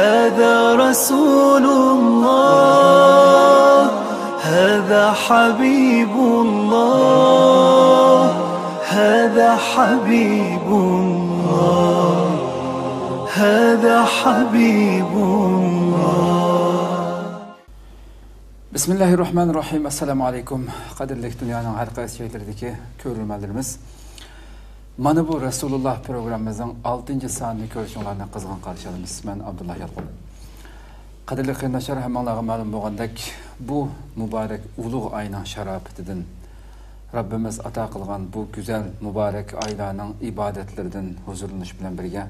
هذا رسول الله هذا حبيب الله هذا حبيب الله هذا حبيب الله Bismillahirrahmanirrahim. Assalamu alaikum. Qadirlik dünyanın her qaysi yerlerdeki görülmələrimiz. Mana bu Rasulullah programımızın 6. sanını görüşünlərine qızğın qarşılayırıq. Mən Abdullah Yalqub. Qadirli qeynaşlar həmənlərə məlum bolğandak bu mübarək uluq ayının şərafətindən Rabbimiz ata qılğan bu güzel mübarək aylarının ibadətlərdən huzurlanış bilan birgə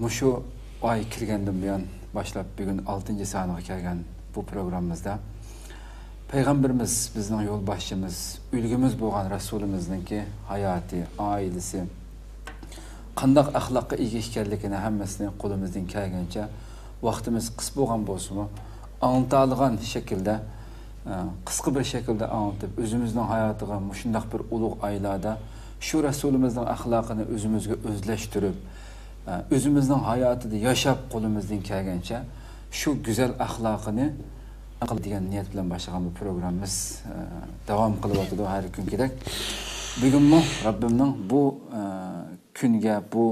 muşu ay kirgəndən buyan başlap bugün 6. sanığa gələn bu programımızda Peygamberimiz bizning yo'lboshchimiz, ulgimiz bo'lgan Rasulimizningki hayoti, oilasi qanday axloqqa ega ekanligini hammasini qo'limizdan kelgancha vaqtimiz qis bo'lgan bo'lsa-mu, anglata shaklda qisqa bir shaklda anlatib, o'zimizning hayotiga shunday bir ulug' oylarda shu Rasulimizning axloqini o'zimizga o'zlashtirib, o'zimizning hayotida yashab qo'limizdan kelgancha shu go'zal axloqini degan niyat bilan boshlagan bu programımız davom qilyapti har kun kerak. Bugunmi Rabbimning bu kunga, bu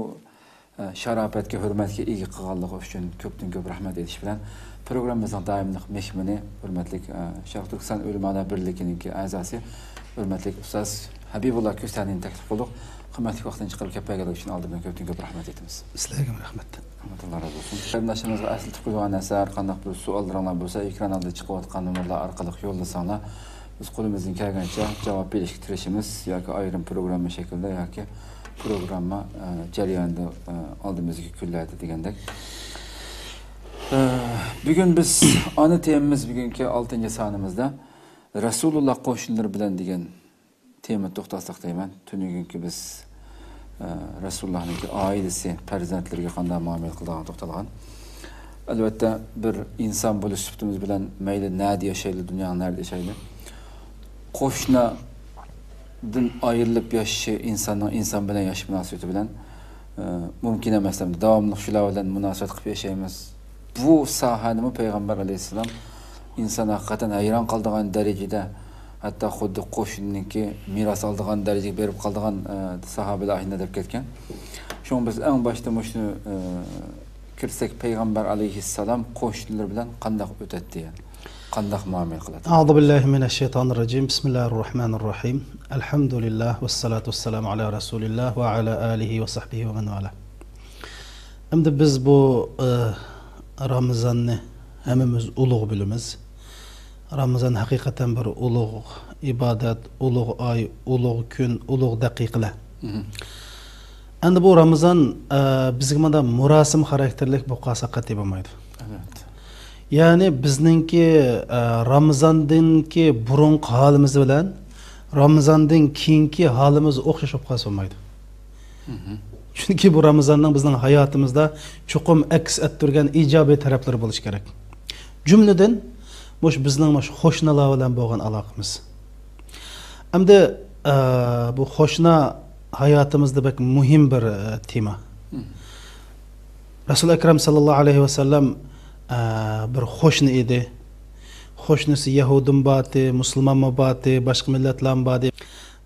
sharofatga, hurmatga ega qilganligi uchun ko'pdan-ko'p rahmat etish bilan programmamizning doimlik mehmoni, hurmatli Sharq Turkiston ulamolar birligining a'zosi, hurmatli ustoz Habibulloh Ko'staniyni taklif qildik. Qimmatli vaqtdan chiqarib kelganligi uchun oldindan ko'pdan-ko'p rahmat etamiz. Sizlarga rahmat. Allah razı olsun. Qarindashimizga asl tuqilgan narsalar, qanday bir savollar bo'lsa, ekran oldida chiqayotgan nomerlar orqali yo'llasanlar, biz qo'limizdan kelgancha javob berishga tirishimiz yoki ayrim programma shaklida yoki programma jarayonida oldimizga kunlaydi degandek. Bugun biz ana temamiz bugungi 6-sonimizda Rasululloh qo'shinlari bilan degan tema to'xtalsak deyman. Tunugunki biz Resulullah'ın ailesi, farzandlarga qanday muomala qiladigan to'xtalgan. Albatta bir inson bo'lish sifatimiz bilan mayli nerede yashaydi, dunyoning nerede yashaydi. Qo'shnidan ayrilib yashashi inson bilan yashash munosabati bilan mumkin emas. Davomli shular bilan munosabat qilib yashaymiz. Bu sohani Payg'ambar alayhissalom inson haqiqatan hayron qoldigan darajada hatta xuddi qo'shninniki miros oldigan darajaga berib qoldigan sahobalar ayni deb ketgan. Shun biz eng boshda shuni kirsak Payg'ambar alayhissalom qo'shnilar bilan qanday o'tadi, yani qanday muomala qiladi. A'udhu billahi minash shaytonir rojim. Bismillahir rohim. Alhamdulillah vassalatu vassalamu ala rasulillah va ala alihi va sahbihi va man wala. Endi biz bu Ramazonni hammamiz ulug' bilamiz. Ramazan hakikaten bir ulug' ibadet, ulug' ay, ulug' kun, ulug' daqiqalar. Endi bu Ramazan bizga mana murasim xarakterlik bu qasa qat'iy bo'lmaydi. Evet. Yani bizningki Ramazandinki burunqi halimiz bilan Ramazandan keyingi halimiz o'xshash bo'lib qolsa bo'lmaydi. Chunki bu Ramazanning bizning hayotimizda chuqur aks ettirgan ijobiy taraflari bo'lishi kerak. Jumladan bizning qo'shnilar bilan bo'lgan aloqamiz. Endi bu qo'shna hayotimizda bak muhim bir tema. Rasul akram sallallohu alayhi vasallam bir qo'shni edi. Qo'shnisi Yahudim bati, musulmon bati, boshqa millatlar bati.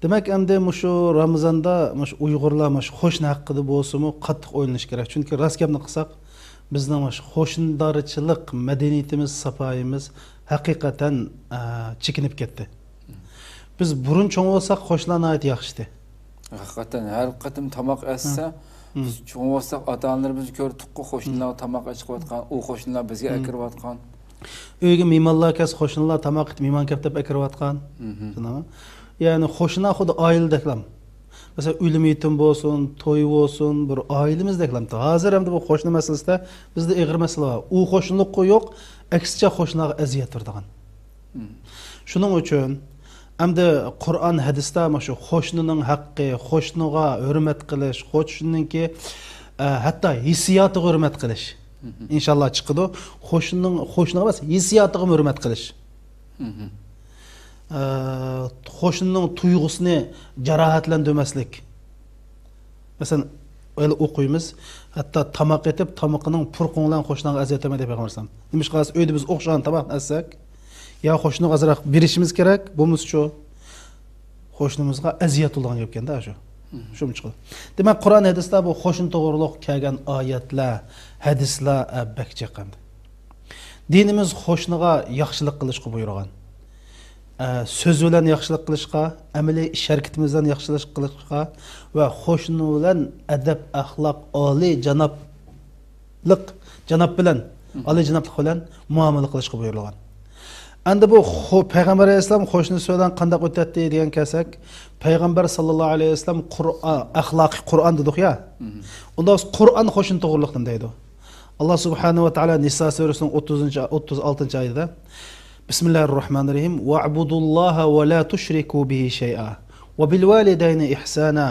Demak, endi shu Ramazonda Uyg'urlar qo'shni haqida bo'lsa-mu qattiq o'ylanish kerak. Chunki rost gapni qilsak, bizning qo'shnidarchilik madaniyatimiz, safoyimiz hakikaten çekinip gitti. Biz burun çoğun olsak qo'shnilarga ait yaxshi. Hakikaten her qatim tamoq assa, biz çoğun olsak ota-onalarimiz ko'rdik, qo'shnilar tamoq ichib-atgan, u qo'shnilar bizga akirib-atgan. Uyga mehmonlar kelsa qo'shnilar tamoq etib, mehmon kelib deb akirib-atgan. Yani qo'shnilar xuddi oiladeklam. Mesela ölüm yetim olsun, to'y olsun, bir oilamizdeklam. Hozir ham bu qo'shni masalasida bizda ig'ir masala bor. U qo'shnilik yo'q, aksincha qo'shnilarga aziyat beradigan. Shuning uchun hamda Qur'on hadisda shu qo'shnining haqqi, qo'shniga hurmat qilish, qo'shniningki hatto hissiyotiga hurmat qilish. İnşallah chiqadi. Qo'shniga emas, hissiyotiga hurmat qilish. Qo'shnining tuyg'usini jarohatlantirmaslik. Masalan, öyle okuymiz. Hatta tamak etip tamaqının purqunlan qo'shniga aziyatama deb Peygambersam. Nimish qilasiz? Uyda biz o'xshagan tamoq yesak, ya qo'shniga azroq berishimiz kerak, bo'lmasa qo'shnimizga aziyat bo'lgan gapkanda shu. Shum chiqdi. Demak, Qur'on hadisda bu qo'shin to'g'riliq kelgan oyatlar, hadislar bak chiqqandi. Dinimiz qo'shniga yaxshilik qilishga buyurgan. Söz bilan yaxshilik qilishga, amaliy ish harakatimizdan yaxshilik qilishga va qo'shni bilan adab, axloq, oliy janob bilan, oliy janoblik bilan muomala qilishga buyurilgan. Endi bu Payg'ambar alayhisalom qo'shni bilan qanday o'tadi degan kelsak, Payg'ambar sallallohu alayhi vasallam Qur'on, axloqiy Qur'on dedik ya. Unda Qur'on qo'shin to'g'riliqdan deydi. Allah subhanahu va taolo Nisa surasining 36-oyatida Bismillahirrahmanirrahim. Wa'budullaha wa la tushriku bihi shay'a. Wa bil walidayni ihsana.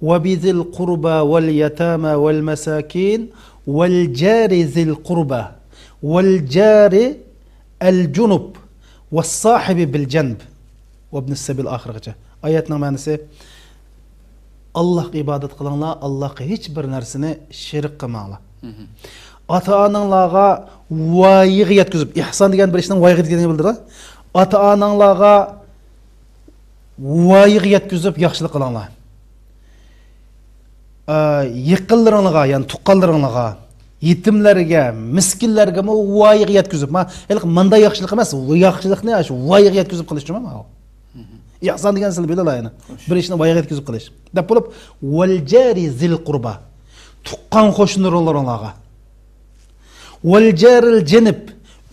Wa bizil qurba wal yatama wal masakin wal jari zil qurba wal jari al junub was sahibi bil janb wa ibn as-sabil oxirigacha. Oyatning ma'nosi Allohga ibodat qilinglar, Allohga hech bir narsani shirk qilmanglar. Ata-onanglarga voyiga yetkazib, ihson degan bir ishning voyiga yetganligini bildiradi. Ata-onanglarga voyiga yetkazib yaxshilik qilinglar. Yaqinlaringlarga, ya'ni tuqqanlaringlarga, yetimlarga, miskinlarga voyiga yetkazib, manda yaxshilik emas, yaxshilikni shu voyiga yetkazib qilishmi? İhsan degan so'z bilalayni. Bir ishni voyiga yetkazib qilish. Deb bo'lib, val jari zil qurba. Tuqqan qo'shnilaringlarga. Val jaril janib,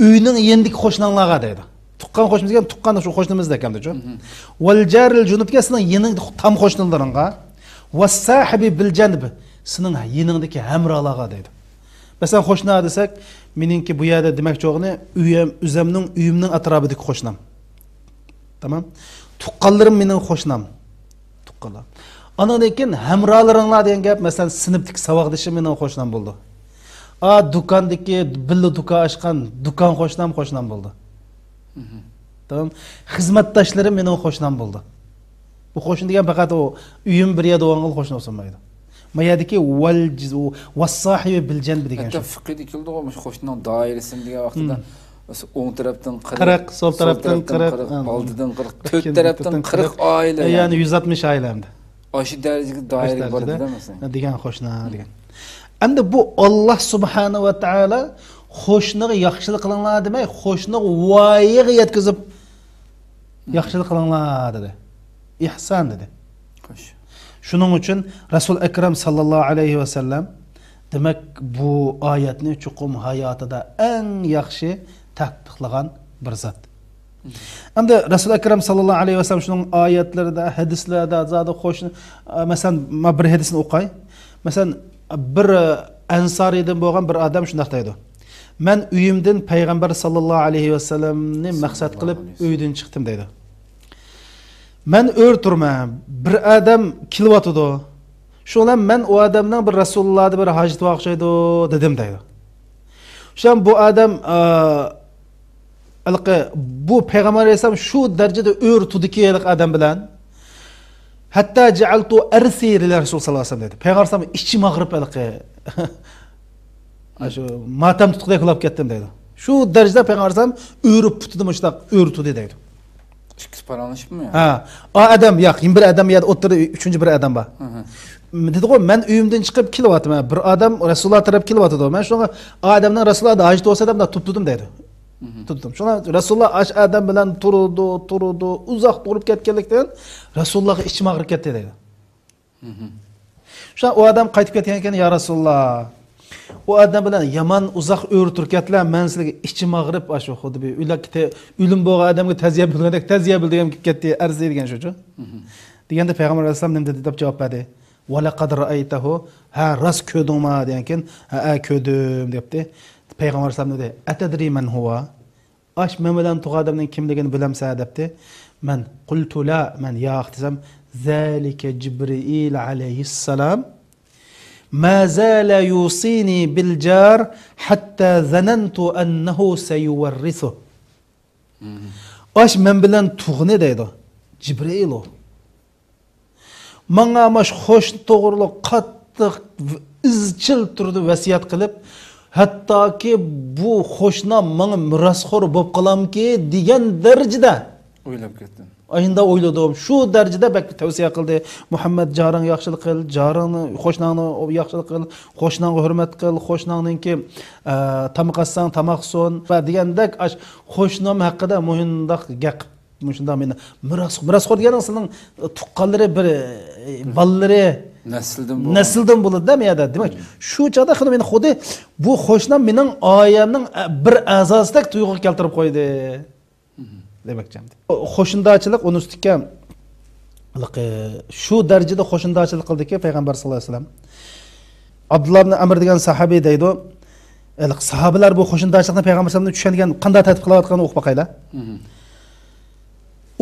uyning yendik qo'shninglarga deydi. Tuqqan qo'shnimiz degan tuqqan shu qo'shnimizda ekan-da-ku. Val jaril junubga sening yening tam qo'shnilaringga, vas sahibi bil janib, sening yeningdagi hamrolarga deydi. Masalan, qo'shna desak, meningki bu yerda demakcho'g'ini uyimning atrofidagi qo'shnim. Tamam? Tuqqanlarim mening qo'shnim. Tuqqanlar. Andan keyin hamrolaringlar degan gap, masalan, sinfdagi saboqdishim mening qo'shnim bo'ldi. Dukandagi birga dukan ochgan dukan qo'shnim bo'ldi. Tamam? Xizmatdoshlarim mening qo'shnim bo'ldi. Bu qo'shni degan faqat o uyim bir yerda bo'lgan qo'shni bo'lmaydi. Mayadiki was sahibi bil janb degan shu. Hatta fiqhda keldi o qo'shnining doirasini degan vaqtida o'ng tarafdan 40, sol tarafdan 40, oldidan 40, to'rt tarafdan 40 oila. Ya'ni 160 oilamda. Oshi darajaga doira bor dedimsan. Degan qo'shni degan. Endi bu Alloh subhanahu va taolo qo'shniga yaxshilik qilinglar demay, qo'shniga voyiga yetkazib yaxshilik qilinglar dedi. İhsan dedi. Shuning uchun Rasul Akram sallallohu alayhi va sallam demak bu oyatni chuqum hayotida eng yaxshi tatbiqlagan bir zot. Endi Rasul Akram sallallohu alayhi va sallam shuning oyatlarida, hadislarda zodi qo'shni, masalan, bir hadisni o'qay. Masalan, bir ansariydan bo'lgan bir odam shunday deydi. Men uyimdan payg'ambar sallallohu alayhi va sallamni maqsad qilib uydan chiqdim deydi. Men o'rturman, bir odam kelyotdi. Shundan men o odamdan bir Rasulullohni bir hojat vaqshaydi dedim deydi. Shun bu odam bu payg'ambar alayhisalom shu darajada o'rtudiki odam bilan hatta ja'altu arsi ila Rasul sallallohu alayhi vasallam dedi. Payg'ambar alayhisalom ichim og'rib shu matam tutqidek qilib ketdim deydi. Shu darajada payg'ambar alayhisalom o'rib putdim, shunday o'rtudi deydi. İkisi paranlaşmı mı? O adam yo'q, bir adam ya o'tirdi, uchinchi bir adam bor. Dedi qo'y, men uyimdan chiqib kelyapman. Bir odam Rasululloh taraf kelyapti. Men shunga odamdan Rasulullohda hojat bo'lsa ham tutdim deydi. Tutdim. Shuna Rasululloh ash odam bilan turdi, uzoq turib ketganlikdan Rasulullohga ichim og'rib ketdi deydi. Shuna o odam qaytib ketgan ekan, ya Rasululloh, o adam bilan yaman uzoq o'rturkatlar, men sizga ichim og'rib, shu xuddi bir o'lim bo'lgan odamga ta'ziya bilgandek ta'ziya bildim ketdi, arzi degan shuchu. Deganda payg'ambar alayhisalom nima dedi deb javob berdi. Va laqad ra'aytahu, ha ras ko'rdingmi degan ekan, ha ko'rdim debdi. Payg'ambar alayhisalom dedi, atadri man huwa? Ash men bilan tug'an odamning kimligini bilamsan debdi. Men qultu la, men yo'q desam, zalika Jibril alayhissalom ما زال يوصيني بالجار حتى ظننت أنه سيورثه. Aş men bilen tuğne deydi. Cibril o. Manga maş hoş toğurlu qattiq izchil turda vasiyat qilib, hattoki bu qo'shnim menga mirosxo'r bo'lib qolamki degan darajada o'ylab ketdim. Ayında o'yladim. Shu darajada bak tavsiya qildi. Muhammad jarang yaxshilik qil, jarangni qo'shningni yaxshilik qil, qo'shningga hurmat qil, qo'shningniki tamoq assang tamoq son va degandek qo'shnim haqida muhimdaq gap shunda meni mirosxo'r deganing sizning tuqqanlari bir ballalari nasldan bo'ladi-da meyada. Demak, shu chaqda xuddi meni xuddi bu qo'shnim mening oilamning bir a'zosidek tuyg'u keltirib qo'ydi. Demekçiydi. Qo'shindachilik uni ustiga shu darajada qo'shindachilik qildiki payg'ambar sollallohu alayhi vasallam. Abdullah ibn Amr degan sahabiy deydi. Sahabalar bu qo'shindachilikni payg'ambar sollallohu alayhi vasallam tushungan qanday tartib qilayotganini o'qib boqaylar.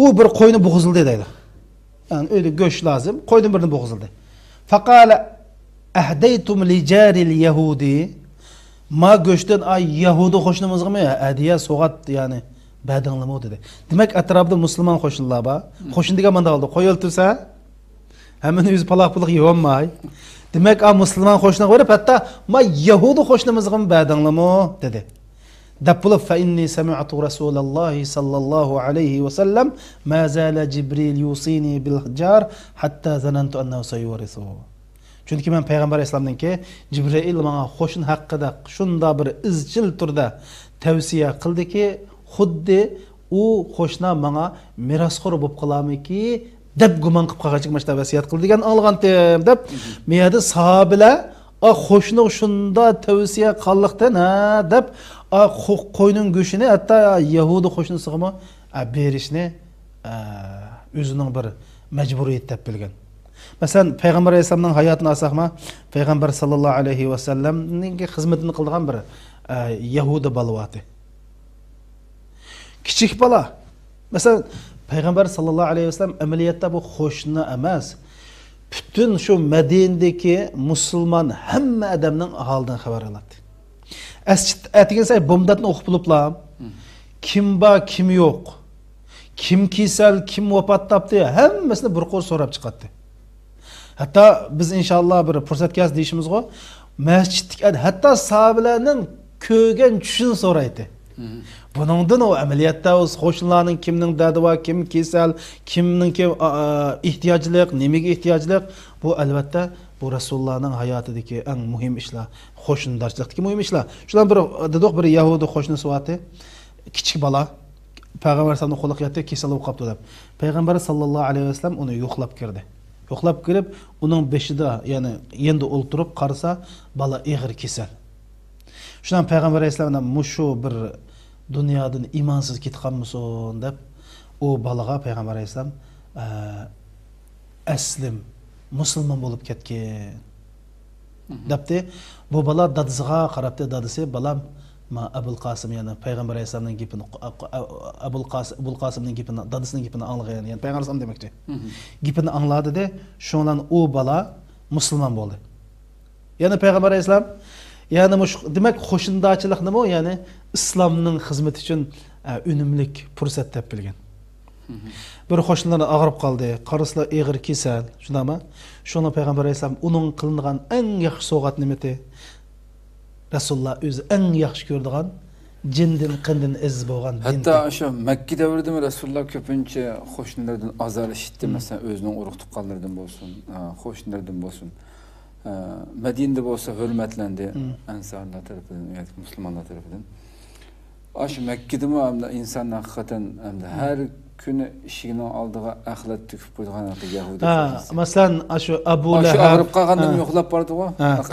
U bir qo'yni bo'g'izildi deydi. Yani öyle go'sht lazım. Qo'ydan birini bo'g'izildi. Faqala ahdaytum li jaril yahudi ma go'shtdan ay yahudi qo'shnimizga hadiya so'g'at yani badinlimi dedi. Demek atrofda musulmon qo'shinlar bor. Qo'shin degan manda oldi. Qo'yil tursa, hamma o'zi paloq-paloq yeyolmay. Demek a musulmon qo'shniga berib, hatto ma yahudi qo'shnimizga badinlimi dedi. Dabulib fa inni sami'tu Rasululloh sallallohu alayhi va sallam ma zala Jibril yusini bil jar hatta zanantu annahu sayurisu. Chunki men payg'ambar alayhisolamningki Jibril menga qo'shin haqida shunda bir izchil turda tavsiya qildiki, xuddi u qo'shna menga mirosxo'r bo'lib qolamiki deb gumon qilib qolgancha mana vasiyat qildi degan olgandim deb meyada sahobalar qo'shni shunda tavsiya qilliqdan deb qo'yning go'shini hatto yahudi qo'shnisiga berishni o'zining bir majburiyat deb bilgan. Masalan, payg'ambar alayhisolamning hayotini olsaqmi, payg'ambar sallallohu alayhi vasallamning xizmatini qilgan bir yahudi balvati. Kichik bola. Mesela Peygamber sallallahu aleyhi ve sellem ameliyatda bu qo'shni emas. Bütün şu Medinedeki Müslüman hamma adamning aholidan xabar oladi. Atigan say bomdatni o'qib bo'liblar. Kim bor, kim yo'q. Kim kasal, kim vafot topdi, hammasini bir qo'l so'rab chiqadi. Hatta biz inshaalloh bir fursatga deyishimizga masjidga hatto sahobalarning ko'rgan tushini so'raydi. Buningdan o ameliyatda o'z qo'shnilarning kimning dardi bor, kim kasal, kimning ehtiyojliq, nimaga ehtiyojliq, bu albatta bu Rasulullohning hayotidagi eng muhim ishlar, qo'shnidorchilikdagi muhim ishlar. Shular bir dedik bir yahudi qo'shnisi vati, kichik bola payg'ambar sallallohu alayhi vasallam qo'liga kasal bo'lib qoldi deb. Payg'ambar sallallohu alayhi vasallam uni yo'qlab kirdi. Yo'qlab kirib, uning beshida, ya'ni endi o'ltirib qarasa, bola og'ir kasal. Shundan payg'ambar alayhisolamdan mushu bir dunyodan imonsiz ketganmisan deb u bolaga payg'ambar alayhisolam aslim musulmon bo'lib ketgan debdi. Bu bola dadasiga qarabdi, dadasi balam ma Abul Qasim yani payg'ambar alayhisolamning gapini Abul Qasimning gapini dadasining gapini anglagan yani payg'ambar alayhisolam demakchi. Gapini angladi de shundan u bola musulmon bo'ldi. Yani payg'ambar alayhisolam yani demek qo'shindachilik nima o yani islomning xizmati uchun unumlik fursat deb bilgan. Bir qo'shinlar og'rib qoldi, qaraslar og'ir kasal, shundami? Shuni payg'ambar alayhisolam uning qilingan eng yaxshi sovg'at nimati? Rasululloh o'zi eng yaxshi ko'rdigan jindin qindin aziz bo'lgan din. Hatta o'sha Makka davrida Rasululloh ko'pincha qo'shinlardan azar eshitdi, masalan o'zining urug' tuqqanlaridan bo'lsin, qo'shinlardan bo'lsin. Medinede bo'lsa hurmatlendi ansarlar tarafidan yoki musulmonlar tarafidan. Aş Mekke'dimi hamda insanlar hakikaten hamda her kuni ishigining oldiga axlat to'kib qo'ygan Yahudi. Masalan, shu Abu Lahab shu ag'rib qolgandan yo'qlab bordi-ku.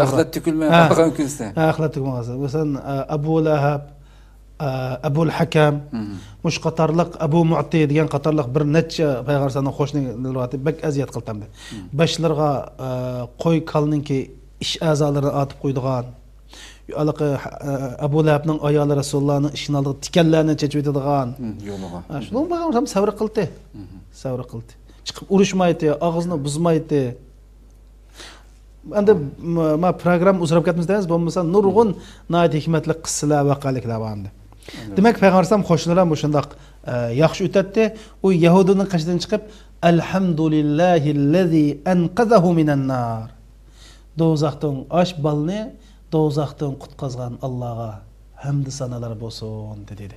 Axlat to'kilmay qolgan kunsa. Axlat to'kilmagan. Masalan, Abu Lahab, Abu al-Hakam, mush qatorliq Abu Mu'ti degan qatorliq bir necha payg'ambarning qo'shnilarga bak aziyat qiltamdi. Bashlarga qo'y kalninki ish a'zolarini otib qo'ydigan. Abu Lahabning ayoli Rasulullohning ishini oldiga tikanlarni chechib o'tadigan yo'liga. Shundan bag'am ham sabr qildi. Sabr qildi. Chiqib urushmaydi, og'izni buzmaydi. Endi ma program uzrab ketmizdaymiz, bo'lmasa nurg'un noyat hikmatli qissalar, vaqaliklar bor endi. Demak, payg'ambar ham qo'shnilar ham shundoq yaxshi o'tadi. U yahudining qashidan chiqib, alhamdulillahillazi anqazahu minan nar. Dozaqdan aş balını dozaqdan qutqazgan Allah'a hamd sanalar bolsun dedi.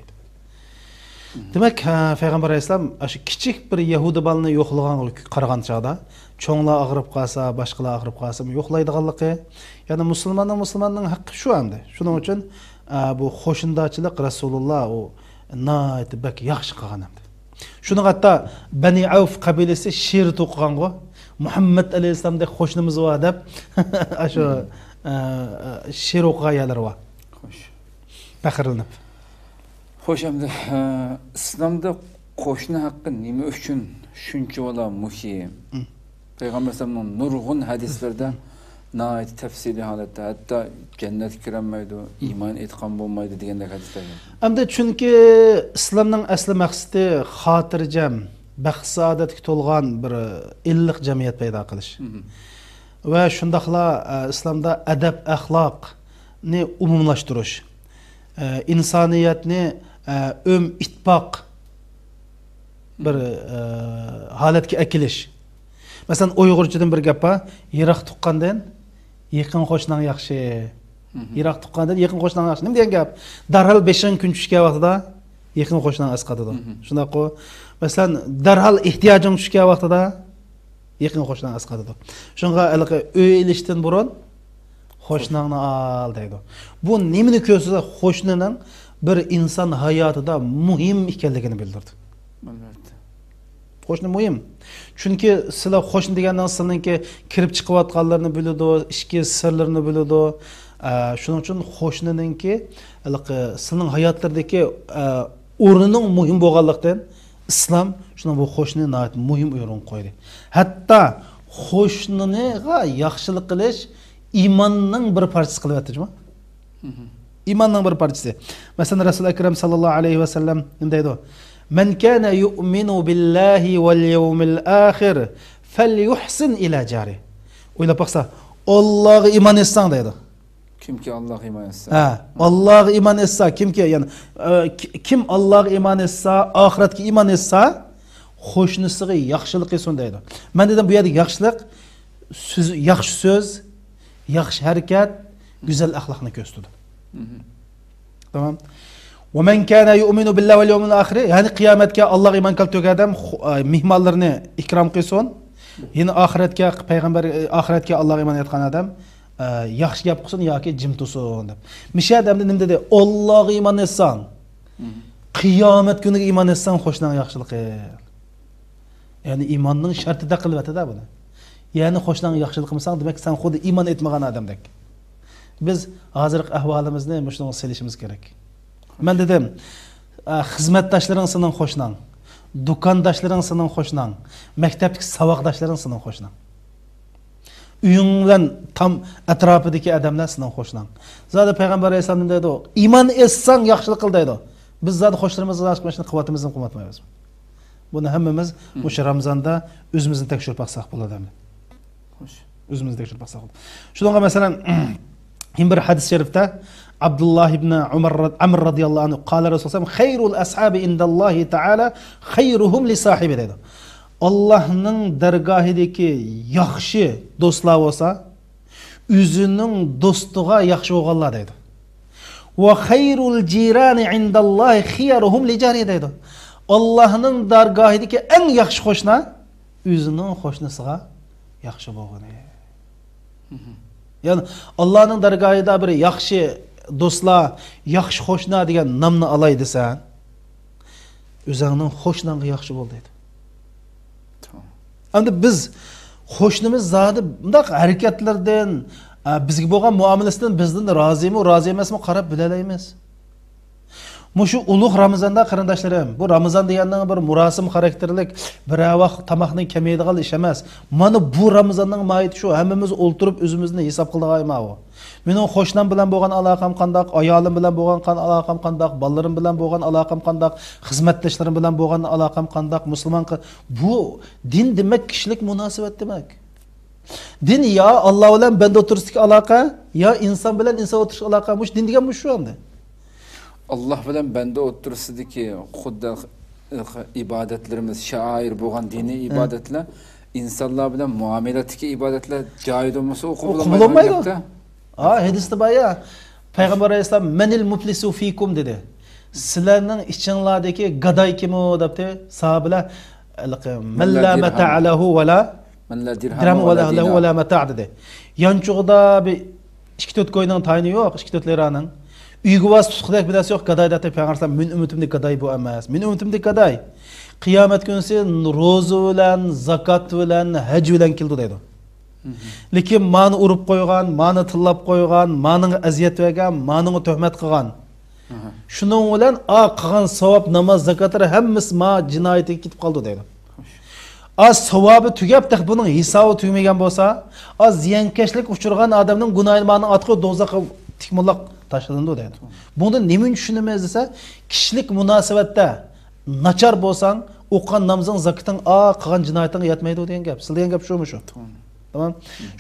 Demek Peygamber Aleyhisselam aşı kichik bir Yahudi balını yo'qlagan qaragan chaqda cho'nglar ag'rib qolsa, boshqalar ag'rib qolsa yo'qlaydiganligi, ya'ni musulmonning haqqi shu hamda. Shuning uchun bu qo'shindachilik Rasululloh o nayt bak yaxshi qilgan hamda. Shuni hatto Bani Avf qabilasi she'r to'qigan-ku. Muhammad Aleyhisselamdek qo'shnimiz va deb aşı she'r o'qiganlar va. Xo'sh. Faxrlanib. Xo'sh, endi islomda qo'shni haqqi nima uchun shuncha bola muhim? Peygamber sallallahu nurg'un hadislarda nayt tafsili holatda hatto jannatga kirolmaydi, iymon etgan bo'lmaydi degandek hadislar bor. Hamda chunki islomning asli maqsadi xotirjam, baxt saodatga to'lgan bir illiq jamiyat paydo qilish. Va shundaqla islomda adab, axloqni umumlashtirish, insoniyatni ittifoq bir holatga akilish. Masalan, Uyg'urchadan bir gap bor, yiroq tuqqandan yaqin qo'shning yaxshi. Yiroq tuqqandan yaqin qo'shning yaxshi. Nima degan gap? Darhol 5-kun tushgan vaqtida yaqin qo'shning asqatadi. Shunaqo, masalan, darhol ehtiyojing tushgan vaqtida yaqin qo'shning asqatadi. Shunga iliqi o'ylishdan burun qo'shningni al deydi. Bu nimani ko'rsatsa, qo'shnining bir inson hayotida muhim ekanligini bildirdi. Albatta. Qo'shni muhim. Chunki sizlar qo'shni degandan sizlarningki kirib chiqayotganlarni biladi, ichki sirlarini biladi. Shuning uchun qo'shniningki sizning hayotlaridagi o'rnining muhim bo'lganligidan islom shuni bu qo'shni nihoyat muhim o'rin qo'ydi. Hatto qo'shniga yaxshilik qilish iymonning bir parchasi qilib o'tdimi? İmanның bir parçası. Mesela Resul-i Ekrem sallallahu aleyhi ve sellem ne deydi? Men kana yu'minu billahi vel yevmil ahir felyuhsin ila cari. Öyle baksa Allah'a iman etsen deydi. Kimki Allah'a iman etse. Allah'a iman etse, kimki yani kim Allah'a iman etse, ahiretki iman etse, hoşnusuğu, yaxşılık etsin deydi. Ben dedim bu yerde yaxşılık, yaxşı söz, yaxşı hareket, güzel ahlakını gösterdi. Tamam. وَمَنْ كَانَ يُؤْمِنُ بِاللّٰهِ وَالْيَوْمِ الْآخِرِ yani kıyametke Allah iman kalptök adam mihmallarını ikram kılsın. Yine ahiretke peygamber ahiretke Allah iman etken adam yaxşı gap kılsın ya ki cim tutsun. Mişe adamda ne dedi? Allah iman etsen, kıyamet günü iman etsen hoşlan yaxşılık. Yani imanın şartı da kılvete da bunu. Yani hoşlan yaxşılık mısan demek sen xudu iman etmeyen adamdak. Biz hazırlık ahvalimizni müştəğin selişimiz gerek. Ben dedim, hizmetdaşların senin hoşlan, dukandaşların senin hoşlan, mektepteki savaqdaşların senin hoşlan. Uyundan tam etrafındaki adamlar senin hoşlan. Zaten Peygamber Aleyhisselam dedi o, iman etsen yaxşılık kıl dedi o. Biz zaten hoşlarımızı aşkmışını kıvatımızın kumatmayız. Bunu hemmimiz bu Ramazan'da özümüzün tekşürüp baksak buladı. Özümüzün tekşürüp baksak buladı. Şununla mesela bir hadis-i şerifte Abdullah ibn Amr radıyallahu anh kâle Resulullah hayrul ashabi indallahi ta'ala hayruhum li sahibi dedi. Allah'ın dergahideki yaxşı dostlar olsa üzünün dostuğa yaxşı oğallar dedi. Ve hayrul cirani indallahi khiyaruhum li cari dedi. Allah'ın dergahideki en yaxşı hoşna üzünün hoşnasıga yaxşı boğunu. Yani Allah'ın dergahida bir yaxşı dostlar, yaxşı hoşna degan namni alay desen, özüңнің hoşnağı yaxşı bol deydi. Tamam. Endi biz hoşnimiz zadi bundaq hareketlerden, bizga bo'lgan muomalasidan bizdan rozi mi, rozi emasmi qarab bilalaymiz. Muşu ulug' Ramazonda qarindoshlarim, bu Ramazon deganning bir murosim xarakterlik, bir vaqt tamoqning kamaydigan ish emas. Mana bu Ramazonning mohiyati shu, hammamiz o'ltirib o'zimizni hisob qildik o. Mening qo'shnim bilan bo'lgan aloqam qandoq, ayolim bilan bo'lgan aloqam qandoq, bolalarim bilan bo'lgan aloqam qandoq, xizmatdoshlarim bilan bo'lgan aloqam qandoq, musulmon bu din demak kishilik munosabat demak. Din ya Alloh bilan banda o'tirishlik aloqa, ya inson bilan inson o'tirish aloqa. Mush din degan bu shu endi. Allah bilen bende otursidiki xuddi ibadetlerimiz şair boğan dini ibadetler insonlar bilan muomalatdagi ibodatlar joyida bo'lmasa o'qib bo'lmaydi. Hadisda bor ya. Payg'ambar alayhisalom manil muflisu fikum dedi. Sizlarning ichinglardagi gadoy kim o debdi. Sahobalar man la mata'alahu va la dirham va la mata' dedi. Yanchug'da bir 2-4 ko'yning tayini yo'q, 2-4 liraning. Uyga vas tutqidek bilasi yo'q gadoy deb Payg'ambar alayhisalom men ummatimda gadoy bu emas. Men ummatimda gadoy. Qiyomat kunisi ro'za bilan, zakot bilan, haj bilan keldi deydi. Lekin mani urib qo'ygan, mani tillab qo'ygan, mani aziyat bergan, mani tuhmat qilgan. Shuning bilan qilgan savob, namoz, zakotlar hammasi ma jinoyatga ketib qoldi deydi. Savobi tugab, buning hisobi tugmagan bo'lsa, ziyonkashlik uchirgan odamning gunohi mani otqa do'zaxga tikmoqlab tashlandi deydi. Bunda nima tushunamiz desa, kishilik munosabatda nachar bo'lsang, o'qigan namozing, zakoting, qilgan jinoyating yetmaydi degan gap. Siz degan gap shumi shu? Tamam.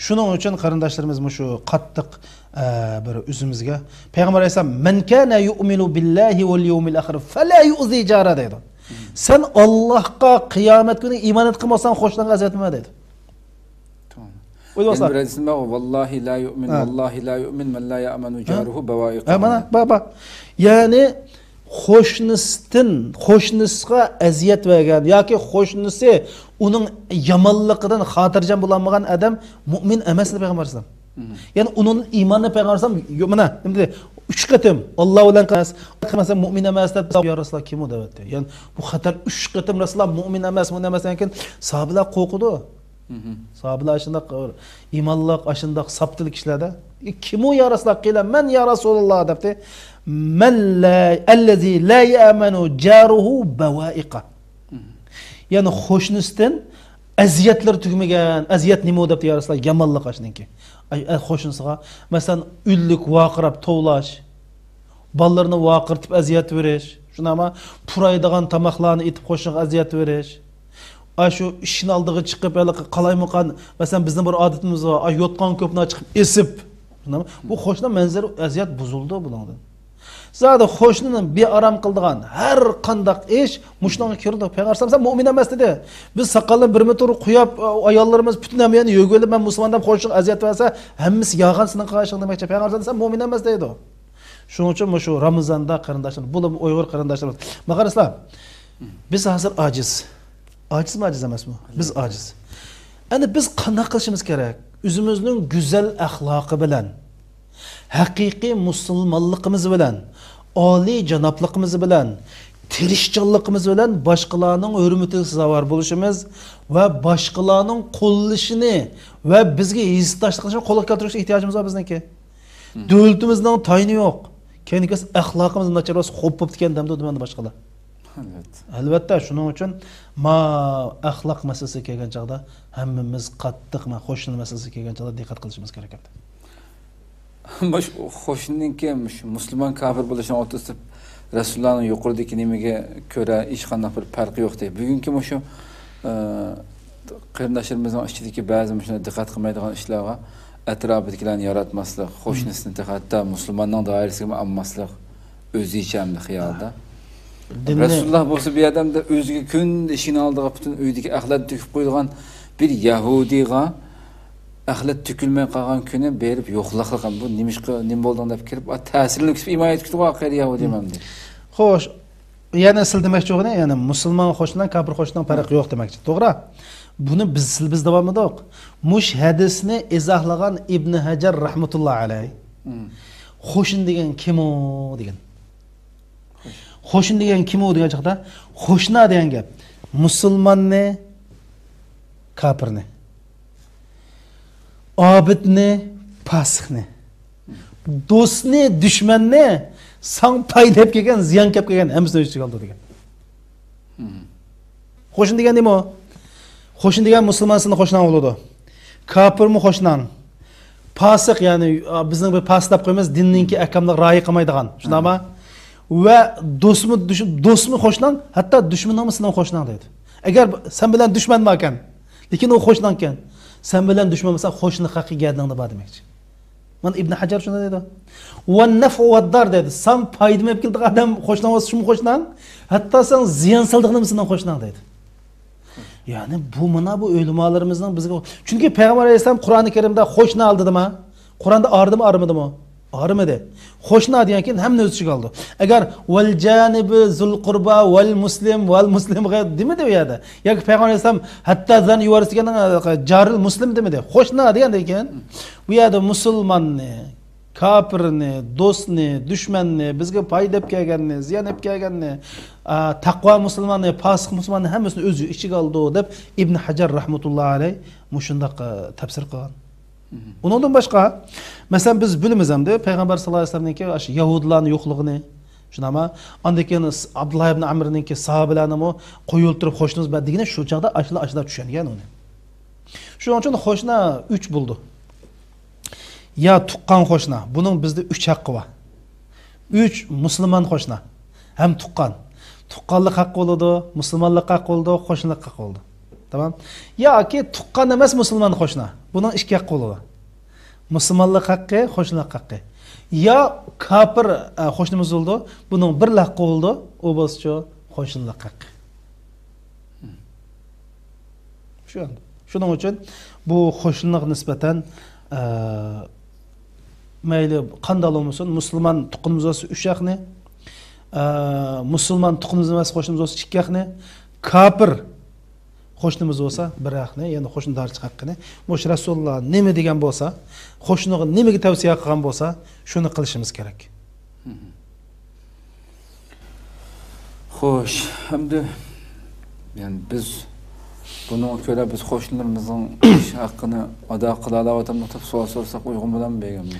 Shuning uchun qarindoshlarimiz shu qattiq bir o'zimizga Payg'ambar alayhisalom man kana yu'minu billahi wal yawmil akhir fala yu'zi jara dedi. Sen Allohga qiyomat kuni iymon etmasang qo'shniga aziyat etma dedi. Tamam. O'ylasa, vallahi la yu'min, vallahi la yu'min man la ya'manu jaruhu bawa'iq. Mana ya'ni qo'shnisiga aziyat bergan yoki qo'shnisi uning yomonligidan xotirjam bo'lmagan odam mu'min emas deb Payg'ambar alayhisalom. Ya'ni uning iymoni Payg'ambar alayhisalom mana nima dedi? 3 qatim Alloh bilan qilmasa mu'min emas deb ya Rasululloh kim u debdi. Ya'ni bu xatar 3 qatim Rasululloh mu'min emas ekan sahobalar qo'rqdi. Sahobalar shunday iymonliq, ashundoq saptil kishilarda kim u ya Rasululloh qilan men ya Rasululloh debdi. Man la allazi la ya'manu jaruhu bawa'iqa. Ya'ni qo'shnisidan aziyatlar tugmagan, aziyat nima deb ya Rasululloh yomonlik ashniki. Qo'shnisiga masalan uylik vaqirab tovlash, bolalarni vaqirtib aziyat berish, shunama puraydigan tamoqlarni etib qo'shniga aziyat berish. Shu ishni oldiga chiqib qalaymoqan, masalan bizning bir odatimiz bor, yotgan ko'pni chiqib esib. Bu qo'shni manzara aziyat buzildi bundan. Zada qo'shnini bearam qildigan har qanday ish mushunga kirdi. Payg'ambar alayhisalom mu'min emas dedi. Biz soqolni 1 metr qo'yib, ayollarimiz butun hamyoni yo'g'ilib, men musulmondan qo'shniga aziyat bersa, hammasi yog'an sizning qarashing demakchi. Payg'ambar alayhisalom mu'min emas deydi. Shuning uchun shu Ramazonda qarindoshlar, bu Uyg'ur qarindoshlarimiz. Maqaraslar. Biz hozir ojiz. Ojizmi, ojiz emasmi? Biz ojiz. Endi biz qanday qilishimiz kerak? O'zimizning go'zal axloqi bilan, haqiqiy musulmonligimiz bilan, oliy janobligimiz bilan, tirishchanligimiz bilan boshqalarning hurmatiga sazovor bo'lishimiz va boshqalarning qo'llashini va bizga hissdoshlikni qo'lga keltirishga ehtiyojimiz bor bizniki. Davlatimizning tayini yo'q. Keyin axloqimiz nachar bo'lsa xo'p bo'lib ketgan damda demanda boshqalar. Albatta shuning uchun axloq masalasiga kelgan chaqda hammamiz qattiq qo'shni masalasiga kelgan chaqda diqqat qilishimiz kerak edi. Baş qo'shninki musulmon kafir bo'lishini o'tib Rasulullohning yuqoridagi nimaga ko'ra hech qanday bir farqi yo'q deb. Bugungi shu qarindoshlarimizning ichidagi ba'zi shunday diqqat qilmaydigan ishlarga atrofidagilarni yaratmaslik, qo'shnisini hatto musulmonning doirasiga olmaslik o'zichamli xiyolda. Rasululloh bo'lsa bu odamda o'ziga kun ishini oldiga butun uydagi axlat to'kib qo'ygan bir yahudiyga axlat to'kilmay qolgan kuni berib yo'qliq qilgan. Bu nima bo'ldi deb kirib ta'sirli imoyat kutib qo'ygan yahudiy ham deydi. Xo'sh, yana sil demoqchi o'g'ni, ya'ni musulmon qo'shnidan kafir qo'shnidan farqi yo'q demoqchi. To'g'ri? Buni biz davomida o'q. Mush hadisni izohlagan Ibn Hajar rahmatullohi alayh. Qo'shin degan kim o degan. Qo'shin degan kim o degan chaqda qo'shna degan gap musulmonni, kafirni, obidni, fasiqni, do'stni, dushmanni sang paydab kelgan, ziyon kelib kelgan hammasini o'z ichiga oldi degan. Qo'shin degan nima? Qo'shin degan musulmonsini qo'shnan bo'ladi. Kafirmi qo'shnan? Fasiq, ya'ni bizning bir pastlab qo'yamiz, dinninki akamlik ra'yi qilmaydigan. Shunaqmi? Va do'stmi qo'shnan, hatto dushmanim sizdan qo'shnan deydi. Agar sen bilan dushman bor ekan, lekin u qo'shnan ekan, sen bilan dushman bo'lsa qo'shni haqiqiy gadingda bor demakchi. Mana Ibn Hajar shunday dedi. Va nafu va dar dedi. Sen foyda olib keldigan odam qo'shnan bo'lsa shumi qo'shnan, hatto sen ziyon soldiqni sizdan qo'shnan deydi. Yani bu ölümalarımızdan bizge. Çünkü Peygamber Aleyhisselam Kur'an-ı Kerim'de hoşna aldı mı? Kur'an'da ağrıdı mı ağrımadı mı? Ağrımadı. Hoşna diyenken hem ne özü kaldı. Eğer vel canibi zul kurba vel muslim değil mi diyor ya da? Ya Peygamber Aleyhisselam hatta zan yuvarısıken caril muslim değil mi diyor? Hoşna diyen deyken bu ya da musulman ne? Kapirni, dostni, düşmanni, bizge payda ep kelganni, ziyan ep kelganni, taqva musulmanni, fasık musulmanni hammasini o'zi ichiga oldi deb İbn Hajar rahmetullohi alayh mushundaq tafsir qilgan. Undan başqa, mesela biz bilimiz hamda Peygamber sallallohu alayhi vasallamning ki Yahudilarning yo'qligini, shunama, andan keyin Abdullah ibn Amrning ki sahabalarni mo qo'yilib turib xo'shnimiz bor degani shu chaqda ashla tushgan uni. Shuning uchun xo'shna 3 bo'ldi. Ya tuqqan qo'shna. Bunun bizde 3 hakkı var. 3 Müslüman qo'shna. Hem tuqqan. Tuqqanlık hakkı oldu, Müslümanlık hakkı oldu, qo'shnilik hakkı oldu. Tamam? Ya ki tuqqan emas Müslüman qo'shna. Bunun 2 hakkı oldu. Müslümanlık hakkı, qo'shnilik hakkı. Ya kafir qo'shnimiz oldu. Bunun bir hakkı oldu. O bo'lsa qo'shnilik hakkı. Şunun için bu qo'shnilik nisbatan mayli qanday bo'lmasin musulmon tuqqanimiz bo'lsa 3 haqni, musulmon tuqqanimiz emas qo'shnimiz bo'lsa 2 haqni, kafir qo'shnimiz bo'lsa 1 haqni, ya'ni qo'shnidarchilik haqqini mush Rasululloh nima degan bo'lsa, qo'shniga nimaga tavsiya qilgan bo'lsa, shuni qilishimiz kerak. Xo'sh, hamda yani biz bunun köle biz qo'shnilarimizning ish haqqini ado qila olamiz deb savol so'rasak uyg'un bo'ladimi begimmi?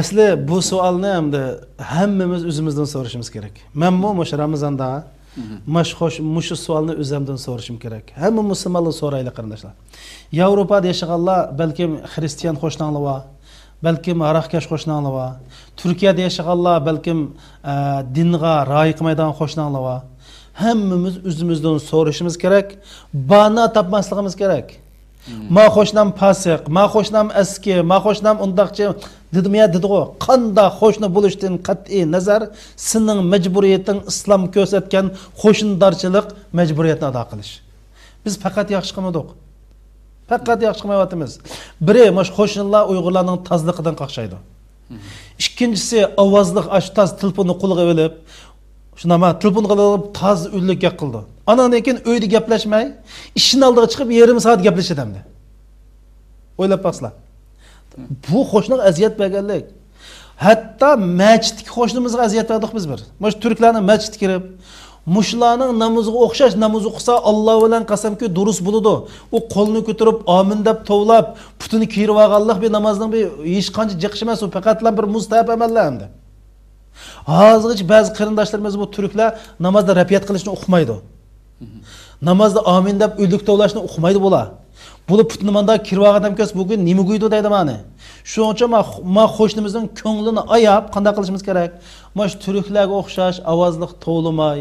Asli bu savolni hamda hammamiz o'zimizdan so'rashimiz kerak. Men mush Ramazonda mushu savolni o'zimdan so'rashim kerak. Hamma musulmonlar so'rayli qarindoshlar. Yevropada yashaganlar balkim xristian qo'shnanglar bor, balkim aroqkash qo'shnanglar bor. Turkiyada yashaganlar balkim dinga rioya qilmaydigan qo'shnanglar bor. Hammamiz o'zimizdan so'rashimiz kerak. Bana tapmasligimiz kerak. Ma qo'shnam pasiq, ma qo'shnam eski, ma qo'shnam undaqchi dedim ya dedi-ku. Qanday qo'shni bo'lishdan qat'iy nazar sening majburiyating islom ko'rsatgan qo'shnidarchilik majburiyatini ado qilish. Biz faqat yaxshi qilmadik. Faqat yaxshi qilmayapmiz. Biri mash qo'shnilar Uyg'urlarning tozliqidan qaqshaydi. Ikkinchisi ovozliq ashtaz telefonni qo'lga olib shunama telefon qilib taz ullik qildi. Andan keyin uyda gaplashmay, ishning oldiga chiqib yarim soat gaplashadimdi. O'ylab baqsizlar. Bu qo'shniq aziyat berganlik. Hatto masjidga qo'shnimizga aziyat berdik biz bir. Mush turklarning masjidga kirib, mushlarning namoziga o'xshash namoz o'qisa Alloh bilan qasamki durust bo'ladi. U qo'lni ko'tarib amin deb tovlab, putini kiyirib olganlik bir namozning bir hech qancha jiqish emas, u faqatlan bir mustahab amallar hamda. Hozirgacha ba'zi qarindoshlarimiz bu turklar namozda rapiyat qilishni o'qimaydi. Namozda amin deb o'lik tovlashni o'qimaydi bular. Bular putni manda kirib olgan kes bugun nima qo'ydi deydi mani. Shuning uchun men qo'shnimizning ko'nglini ayab qanday qilishimiz kerak? Mosh turklarga o'xshash ovozliq tovlamay,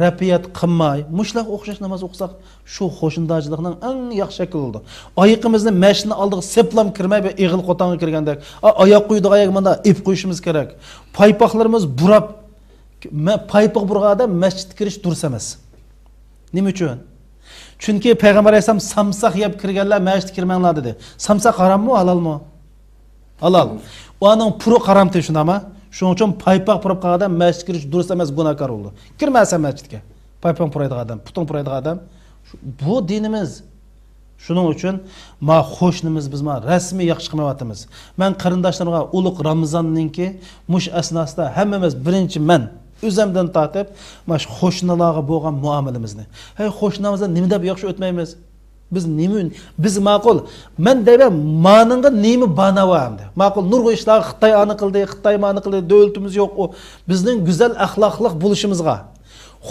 rapiyat qilmay, mushlar o'xshash namoz o'qisak, shu qo'shnidarchilikning eng yaxshi shakli bo'ldi. Oyoqimizni mashina oldiga seplam kirmay bir eg'il qo'tonga kirgandek, oyoq qo'ydiq oyoq manda ip qo'yishimiz kerak. Paypoqlarimiz burab, paypoq burg'ada masjid kirish durus emas. Nima uchun? Chunki Payg'ambar alayhisalom samsaq yeb kirganlar masjid kirmanglar dedi. Samsaq harammi, halalmi? Halal. Uning puru haramti shunama. Shuning uchun paypoq purib qolgan masjid kirish durust emas, gunohkor bo'ldi. Kirmasa masjidga. Paypoq puraydigan odam, putun puraydigan odam bu dinimiz. Shuning uchun ma qo'shnimiz biz ma rasmiy yaxshi qilmayapmiz. Men qarindoshlarimga ulug' Ramazonninki mush asnosida hammamiz birinchi men o'zimdan tortib mash qo'shnilarga bo'lgan muomalamizni. Hey qo'shnimizdan nima deb yaxshi o'tmaymiz? Biz ma'qul. Men deyman, ma'ningga nima banava hamda. Ma'qul nurg'u ishlar Xitoy ani qildi, Xitoy ma'ni qildi, davlatimiz yo'q. O bizning go'zal axloqli bo'lishimizga,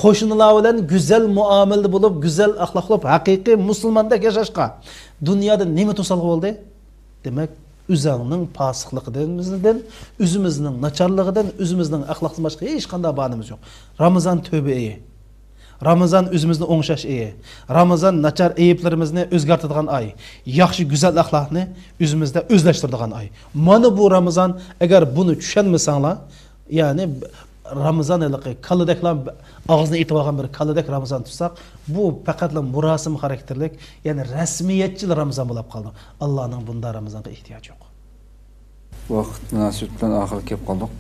qo'shnilar bilan go'zal muomalada bo'lib, go'zal axloqli haqiqiy musulmondek yashashga dunyoda nima to'salg'i bo'ldi? Demak, o'zingning fosiqligidan, o'zimizning nacharligidan, o'zimizning axloqsiz boshqa hech qanday banimiz yo'q. Ramazon tövbe iyi. Ramazon o'zimizni o'ngshash iyi. Ramazon nachar ayiblarimizni o'zgartiradigan oy. Yaxshi go'zal axloqni o'zimizda o'zlashtiradigan oy. Mana bu Ramazon agar buni tushunmasanglar, ya'ni Ramazan iliqi kalladaklar ağzını itib olgan bir kalladak Ramazan tutsak bu faqatla murasim xarakterlik yani rasmiyetçil Ramazan bo'lib qoldi. Allohning bunda Ramazonga ehtiyoji yo'q. Vaqt munosabati bilan oxirga kelib qoldik.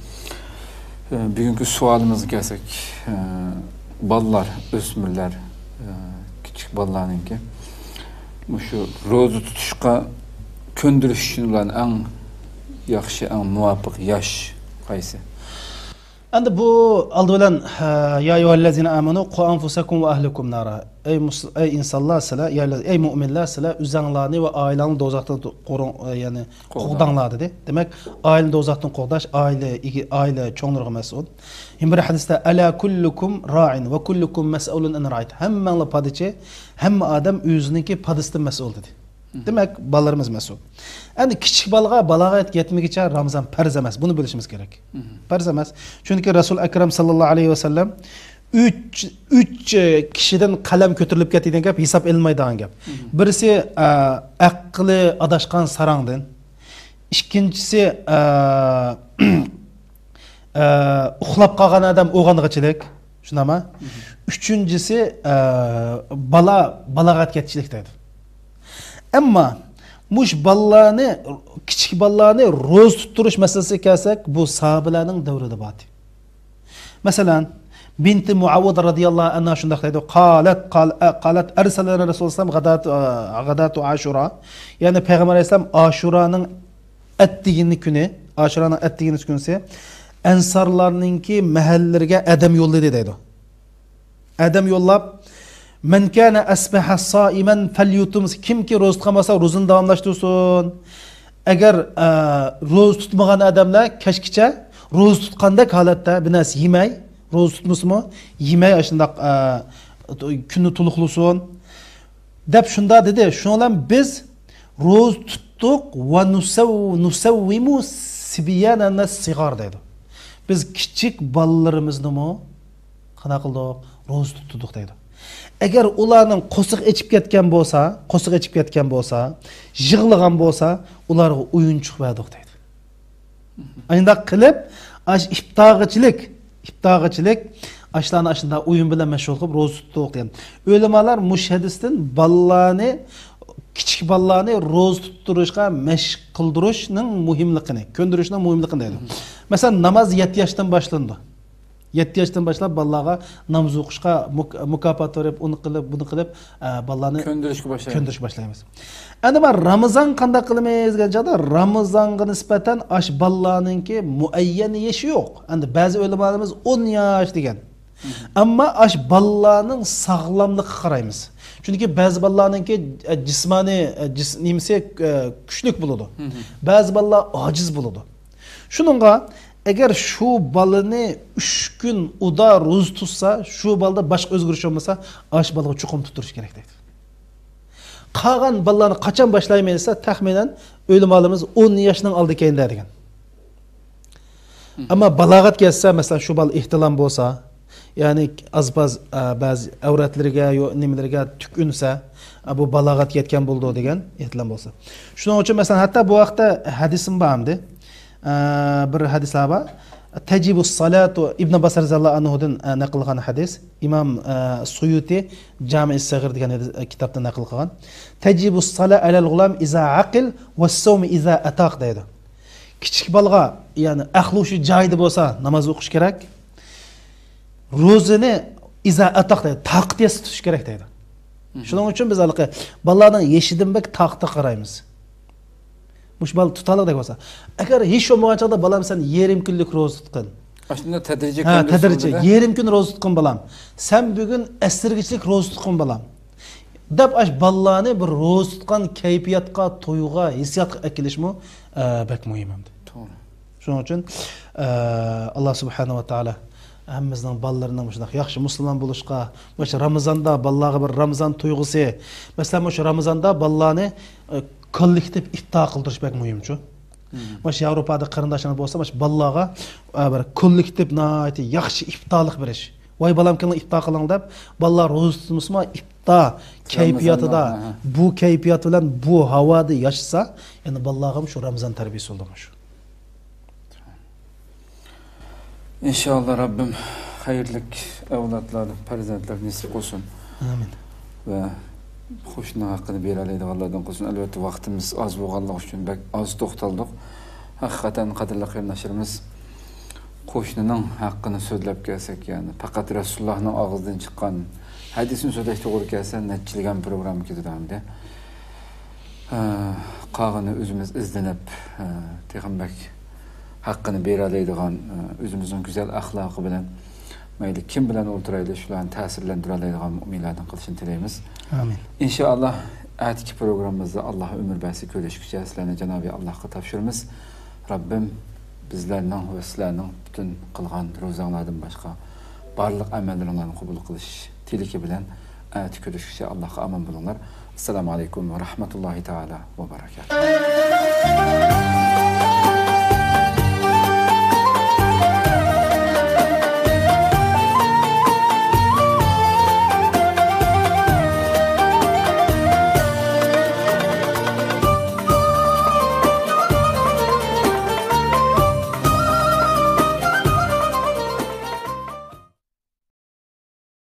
Bugungi savolimizga kelsak, bolalar, o'smirlar, kichik bolalarningki shu ro'za tutishga ko'ndirish uchun ularning eng yaxshi, eng muvofiq yosh qaysi? Endi bu aldı bilan ya eyyuhellezine amenu qu anfusakum ve ahlikum nara. Ey insanlar sizlar, ey müminler sizlar üzənglarni ve ailəni dozaqdan qorun, yani qoğdanlar dedi. Demek ailəni dozaqdan qoğdaş, aile çoğunluğu məsul. Hem bir hadisdə ala kullukum ra'in ve kullukum mas'ulun an ra'it. Hemmə padiçi, hemme adam özününki padisdən məsul dedi. Demek balalarımız məsul. Yani küçük balığa balağa yetmegiçe Ramazan farz emas. Bunu bilişimiz gerek. Farz emas. Çünkü Resul Ekrem sallallahu aleyhi ve sellem 3 kişiden kalem götürülüp kettiğinden gap hesap edilmeydiğin gap. Birisi akıllı adaşkan sarandın. İkincisi uxlap qalğan adam oğanğıçılık. Şuna mı? Üçüncüsü balağat ketçilik dedi. Ama muş ballarını, küçük ballarını roz tutturuş meselesi kelsek bu sahabelerinin devrede batı. Mesela Binti Muavvud radıyallahu anha şundak dedi. Qalet erselene Resulullah sallam gadatu Aşura. Yani Peygamber Aleyhisselam Aşura'nın ettiğini günü, Aşura'nın ettiğini günü ensarlarınki mahallerine adam yolladı dedi. Adam yollap men kana asbaha saimen falyutum kim ki roz tutmasa rozunu davamlaştırsın. Eğer roz tutmagan adamlar keşkiçe roz tutqanda halatda binas yemey, roz tutmusmu yemey aşında günü tuluqlusun. Dep şunda dedi. Şundan biz roz tuttuk ve nusavvimu sibiyanana sigar dedi. Biz küçük balalarımızı mı qana qıldık, roz tuttuk dedi. Eğer ularning qo'siq echib ketgan bo'lsa, yig'lagan bo'lsa, ularga o'yinchoq berdik deydi. Ayndaq qilib, iftog'ichilik ashlarni ashunda o'yin bilan mashg'ul qilib ro'za tutdik degan. Ulamolar mush hadisdan bolalarni, kichik bolalarni ro'za tuttirishga mashq qildirishning muhimligini, ko'ndirishning muhimligini deydi. Masalan, namoz 7 yoshdan boshlandi. 7 yaşdan başlap balaga namaz o'qishga mukofot berib, uni qilib, buni qilib balani ko'ndirish boshlaymiz. Endi men Ramazon qanday qilamiz deganda Ramazonga nisbatan ash balalarningki muayyan yashi yo'q. Endi ba'zi ulamolarimiz 10 yosh degan. Ammo ash balalarning sog'lomligiga qaraymiz. Chunki ba'zi balalarningki jismoniy nimasi kuchlik bo'ladi. Ba'zi balalar ojiz bo'ladi. Shuningga eğer şu balını 3 gün uda roz tutsa, şu balda başka özgürlük olmasa, aş balığı çukum tuturuş gerek değil. Qalan ballarını kaçan başlaymaysa, tahminen ölümalımız 10 yaşından aldı keyin derken. Ama balağat gelse, mesela şu bal ihtilam olsa, yani az bazı avratlarga, nimelerge tükünse, bu balağat yetken buldu degen ihtilam olsa. Şunun için mesela hatta bu vaqtda hadisim bağımdı. Bir hadislar var. Tecibu salatu İbn Abbas radhiyallahu anhu'dan naql qilgan hadis. İmam Suyuti Jami' as-Saghir degan kitobda naql qilgan. Tecibu salat alal g'ulam iza aqil va as-sawm iza ataq deydi. Kichik bolaga, ya'ni aqli shu joyida bo'lsa, namoz o'qish kerak. Ro'zani iza ataq deydi, taqdiyasi tutish kerak deydi. Shuning uchun biz bolalarning yeshidan bak taqdi qaraymiz. Muş bal tutalı da olsa. Eğer hiç olmagan çağda balam sen yerim günlük roz tutqın. Aslında tedrici yerim gün roz tutqın balam. Sen bugün esirgiçlik roz tutqın balam. Dep aş ballarını bir roz tutqan keyfiyatqa, toyuğa, hissiyatqa ekilişmi bek muhimdi. Doğru. Şunun için Allah subhanahu wa ta'ala hammamizning ballarının muşnaq yaxshi musulmon bo'lishga, maşa Ramazonda ballaga bir Ramazon tuyg'usi, masalan shu Ramazonda ballarni kollektiv iftar qildirish bek muhimchu. Maşa Avropada qarindoshlar bo'lsa, maşa ballaga bir kollektiv naati yaxshi iftorlik berish. Voy balam kimni iftor qiling deb, ballar ro'za tutmasmi iftor kayfiyatida bu kayfiyat bilan bu havoda yashasa, endi ballarga shu Ramazon tarbiyasi bo'ldi shu. İnşallah Rabbim hayırlık evlatlar, farzandlar nasip olsun. Amin. Ve hoşuna hakkını bir alaydı Allah'dan olsun. Elbette vaktimiz az boğallık için az toxtaldık. Hakikaten kadirli kıyırnaşırımız qo'shnining haqqini so'zlab kelsak, ya'ni faqat Rasulullahning og'zidan chiqqan hadisni so'zlash to'g'ri kelsa, nechilagan programma ketadi hamda. Qog'ini o'zimiz izlanib, payg'ambar haqqini bera oladigan, o'zimizning go'zal axloqi bilan mayli kim bilan o'ltiraylik, shularni ta'sirlantira oladigan mu'minlardan qilishini tilaymiz. Amin. İnşallah atiki programımızda Allah ömür bəsi görüşkücə sizlərlə Cenab-ı Allah'a tapşırımız. Rabbim bizlərlə və sizlərlə bütün qılğan rozanlardan başqa barlıq əməllərini qəbul qılış tiliki bilən atiki görüşkücə Allah'a aman bulunlar. Esselamu aleyküm ve rahmetullahi teala ve berekatuhu.